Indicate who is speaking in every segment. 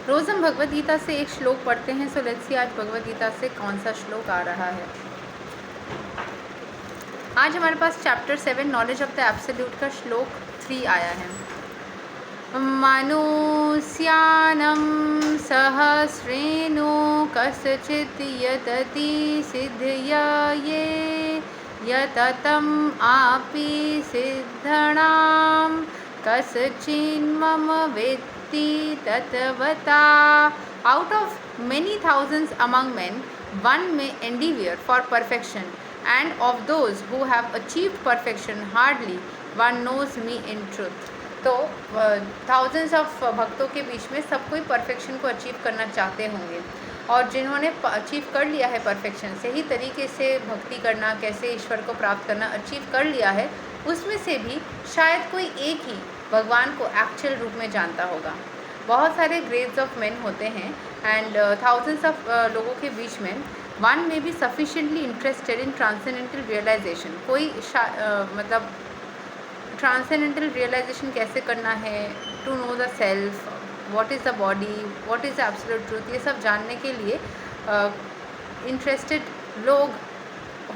Speaker 1: रोज़ हम भगवद गीता से एक श्लोक पढ़ते हैं। सो लेट्स सी आज भगवद गीता से कौन सा श्लोक आ रहा है। आज हमारे पास chapter 7 knowledge of the absolute का श्लोक 3 आया है। मनुष्यानं सहस्रेणु कस्यचित् यतति सिद्धया ये यततं आपि सिद्धणां कस्चिन्मम वेत्ति तत्वता। Out of many thousands among men, one may endeavor for perfection, and of those who have achieved perfection, hardly one knows me in truth. तो थाउजेंड्स ऑफ भक्तों के बीच में सब कोई परफेक्शन को अचीव करना चाहते होंगे, और जिन्होंने अचीव कर लिया है परफेक्शन, सही तरीके से भक्ति करना, कैसे ईश्वर को प्राप्त करना अचीव कर लिया है, उसमें से भी शायद कोई एक ही भगवान को एक्चुअल रूप में जानता होगा। बहुत सारे ग्रेड्स ऑफ मेन होते हैं, एंड थाउजेंड्स ऑफ लोगों के बीच में वन में be sufficiently interested in transcendental realization. कोई मतलब ट्रांसेंडेंटल रियलाइजेशन कैसे करना है, to know the self, what is the body, what is the absolute truth, ये सब जानने के लिए इंटरेस्टेड लोग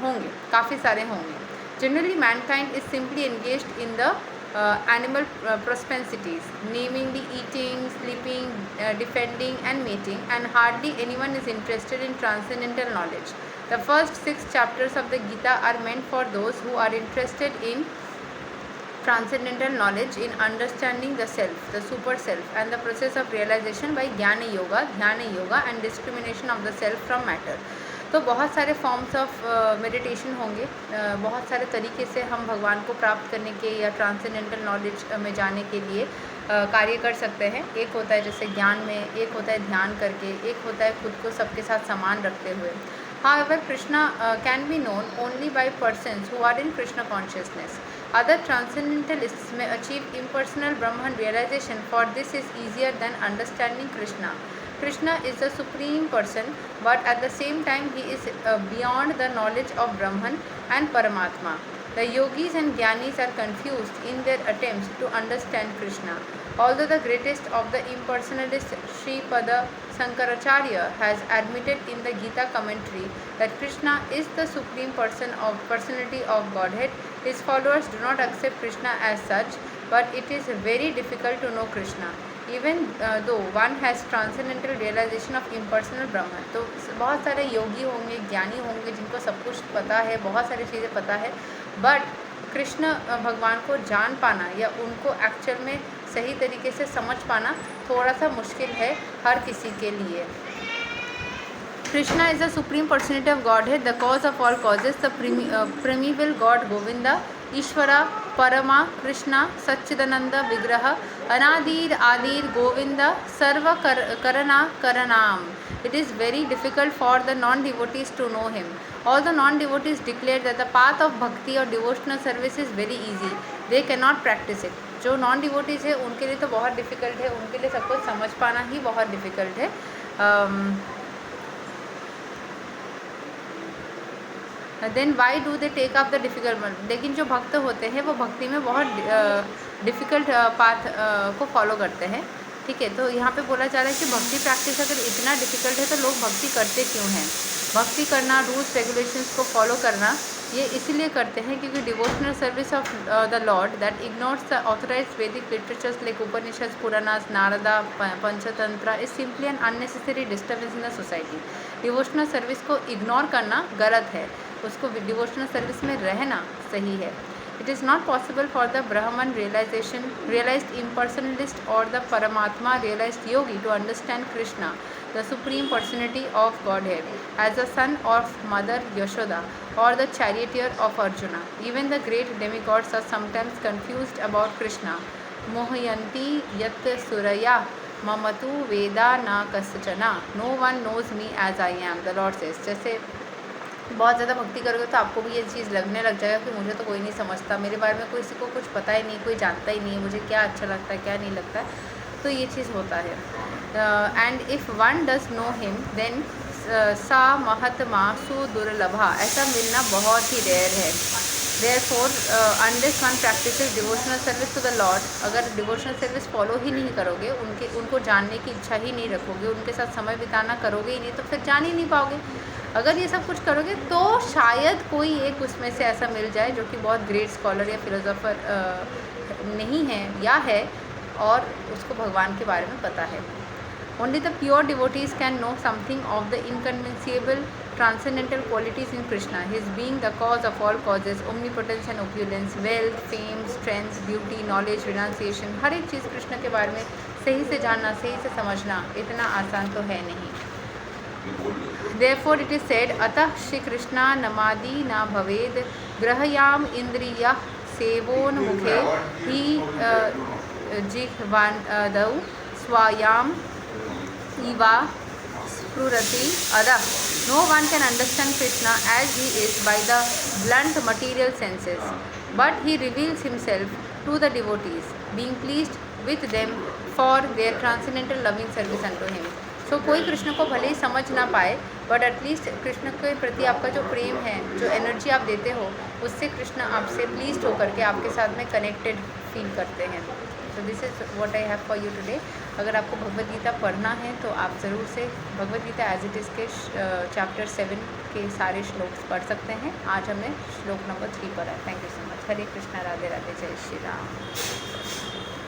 Speaker 1: होंगे, काफ़ी सारे होंगे। Generally Mankind is simply engaged in the animal propensities, namely eating, sleeping, defending and mating, and hardly anyone is interested in transcendental knowledge. The first 6 chapters of the Gita are meant for those who are interested in transcendental knowledge, in understanding the self, the super self, and the process of realization by Jnana Yoga, and discrimination of the self from matter. तो बहुत सारे forms of meditation होंगे, बहुत सारे तरीके से हम भगवान को प्राप्त करने के या ट्रांसेंडेंटल नॉलेज में जाने के लिए कार्य कर सकते हैं। एक होता है जैसे ज्ञान में, एक होता है ध्यान करके, एक होता है खुद को सबके साथ समान रखते हुए। However, Krishna can be known only by persons who are in Krishna consciousness. Other transcendentalists may achieve impersonal Brahman realization, for this is easier than understanding Krishna. Krishna is the supreme person, but at the same time he is beyond the knowledge of Brahman and Paramatma. The yogis and jnanis are confused in their attempts to understand Krishna. Although the greatest of the impersonalists, Sripada Shankaracharya, has admitted in the Gita commentary that Krishna is the supreme personality of Godhead, his followers do not accept Krishna as such, but it is very difficult to know Krishna, even though one has transcendental realization of impersonal Brahman. तो बहुत सारे योगी होंगे, ज्ञानी होंगे, जिनको सब कुछ पता है, बहुत सारी चीज़ें पता है, बट कृष्ण भगवान को जान पाना या उनको एक्चुअल में सही तरीके से समझ पाना थोड़ा सा मुश्किल है हर किसी के लिए। Krishna is the supreme personality of Godhead, the cause of all causes, the primeval God Govinda, Ishvara, Parama, Krishna, Satchidananda, Vigraha, Anadir, Adir, Govinda, Sarva Karana Karanam. It is very difficult for the non-devotees to know him. All the non-devotees declare that the path of bhakti or devotional service is very easy. They cannot practice it. जो non-devotees है उनके लिए तो बहुत difficult है, उनके लिए सब कुछ समझ पाना ही बहुत डिफ़िकल्ट है। Then why do they take up the difficult one. लेकिन जो भक्त होते हैं वो भक्ति में बहुत डिफ़िकल्ट पाथ को फॉलो करते हैं। ठीक है, तो यहाँ पे बोला जा रहा है कि भक्ति प्रैक्टिस अगर इतना डिफ़िकल्ट है तो लोग भक्ति करते क्यों हैं। भक्ति करना, रूल्स रेगुलेशंस को फॉलो करना, ये इसीलिए करते हैं क्योंकि devotional service of the lord that ignores the authorized Vedic literatures like Upanishad, Puranas, Narada, Panchatantra is simply an unnecessary disturbance in the society. Devotional service को इग्नोर करना गलत है, उसको डिवोशनल सर्विस में रहना सही है। It is not possible for the Brahman realized impersonalist or the Paramatma realized yogi to understand Krishna, the supreme personality of Godhead, as the son of Mother Yashoda or the charioteer of Arjuna. Even the great demigods are sometimes confused about Krishna. Mohayanti yat suraya mamatu veda na kasachana. No one knows me as I am, the Lord says. जैसे बहुत ज़्यादा भक्ति करोगे तो आपको भी ये चीज़ लगने लग जाएगा कि मुझे तो कोई नहीं समझता, मेरे बारे में किसी को कुछ पता ही नहीं, कोई जानता ही नहीं है, मुझे क्या अच्छा लगता है क्या नहीं लगता है। तो ये चीज़ होता है। And if one does know him then सा महत्मा सुदुर्लभा, ऐसा मिलना बहुत ही रेयर है। Therefore, unless one practices devotional service to the Lord, अगर डिवोशनल सर्विस फॉलो ही नहीं करोगे, उनको जानने की इच्छा ही नहीं रखोगे, उनके साथ समय बिताना करोगे ही नहीं, तो फिर जान ही नहीं पाओगे। अगर ये सब कुछ करोगे तो शायद कोई एक उसमें से ऐसा मिल जाए जो कि बहुत ग्रेट स्कॉलर या फिलोसोफर नहीं है या है और उसको भगवान के बारे में पता है। Only the pure devotees can know something of the inconceivable transcendental qualities in Krishna, his being the cause of all causes, omnipotence and opulence, wealth, fame, strength, beauty, knowledge, renunciation, हर एक चीज़ कृष्ण के बारे में सही से जानना, सही से समझना इतना आसान तो है नहीं। Therefore it is said, अतः श्री कृष्णा नमादि न भवेद ग्रहयाम इंद्रिय सेवोन्मुखे ही जिह्वादौ स्वायाम Eva Sprurati Ada. No one can understand Krishna as he is by the blunt material senses, but he reveals himself to the devotees, being pleased with them for their transcendental loving service unto him. So कोई कृष्ण को भले ही समझ ना पाए, but at least Krishna के प्रति आपका जो प्रेम है, जो एनर्जी आप देते हो, उससे कृष्ण आपसे प्लीज्ड होकर के आपके साथ में कनेक्टेड फील करते हैं। तो this is what I have for you today. अगर आपको भगवद गीता पढ़ना है तो आप ज़रूर से Bhagavad Gita as it is के चैप्टर 7 के सारे श्लोक पढ़ सकते हैं। आज हमने श्लोक नंबर 3 पढ़ा। Thank you so much. Hare Krishna, Radhe Radhe, जय श्री राम।